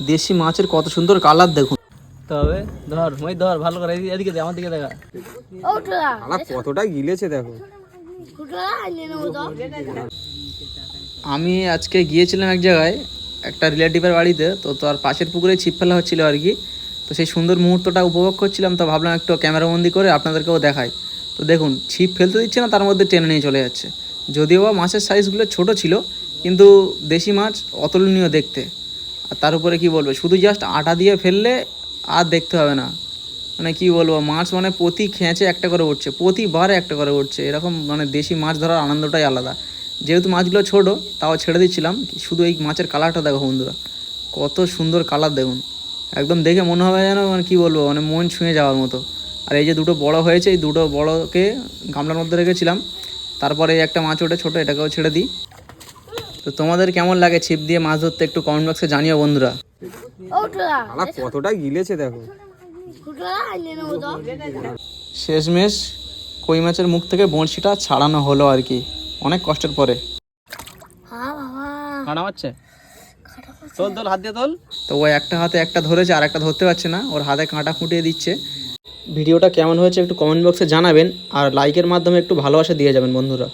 দেশি মাছের কত সুন্দর কালার দেখুন। তবে ধর মই ধর ভালো করে এদিকে দে, আমার দিকে দেখা। কতটা গিলেছে দেখো। আমি আজকে গিয়েছিলাম এক জায়গায় একটা রিলেটিভের বাড়িতে, তো তার পাশের পুকুরে ছিপ ফেলা হচ্ছিলো আর কি। তো সেই সুন্দর মুহূর্তটা উপভোগ করছিলাম, তো ভাবলাম একটু ক্যামেরাবন্দি করে আপনাদেরকেও দেখাই। তো দেখুন, ছিপ ফেলতে দিচ্ছে না, তার মধ্যে টেনে নিয়ে চলে যাচ্ছে। যদিও বা মাছের সাইজগুলো ছোট ছিল, কিন্তু দেশি মাছ অতুলনীয় দেখতে। আর তার উপরে কী বলবো, শুধু জাস্ট আটা দিয়ে ফেললে আর দেখতে হবে না। মানে কী বলবো, মাছ মানে প্রতি খেঁচে একটা করে উঠছে, প্রতিবারে একটা করে উঠছে। এরকম মানে দেশি মাছ ধরার আনন্দটাই আলাদা। যেহেতু মাছগুলো ছোটো, তাও ছেড়ে দিচ্ছিলাম। শুধু এই মাছের কালারটা দেখো বন্ধুরা, কত সুন্দর কালার দেখুন। একদম দেখে মনে হবে যেন মানে কী বলবো, মানে মন ছুঁয়ে যাওয়ার মতো। আর এই যে দুটো বড় হয়েছে, এই দুটো বড়কে গামলার মধ্যে রেখেছিলাম। তারপরে এই একটা মাছ ওঠে ছোটো, এটাকেও ছেড়ে দিই। তো তোমাদের কেমন লাগে ছিপ দিয়ে মাছ ধরতে, একটু কমেন্ট বক্সে জানিও বন্ধুরা। কতটা গিলেছে দেখো। শেষমেশ কই মাছের মুখ থেকে বড়শিটা ছাড়ানো হলো আর কি, অনেক কষ্টের পরে। কাটা মারছে, তোল তোল হাত দিয়ে তোল। তো ও একটা হাতে একটা ধরেছে, আর একটা ধরতে পারছে না, ওর হাতে কাঁটা ফুটিয়ে দিচ্ছে। ভিডিওটা কেমন হয়েছে একটু কমেন্ট বক্সে জানাবেন, আর লাইকের মাধ্যমে একটু ভালোবাসা দিয়ে যাবেন বন্ধুরা।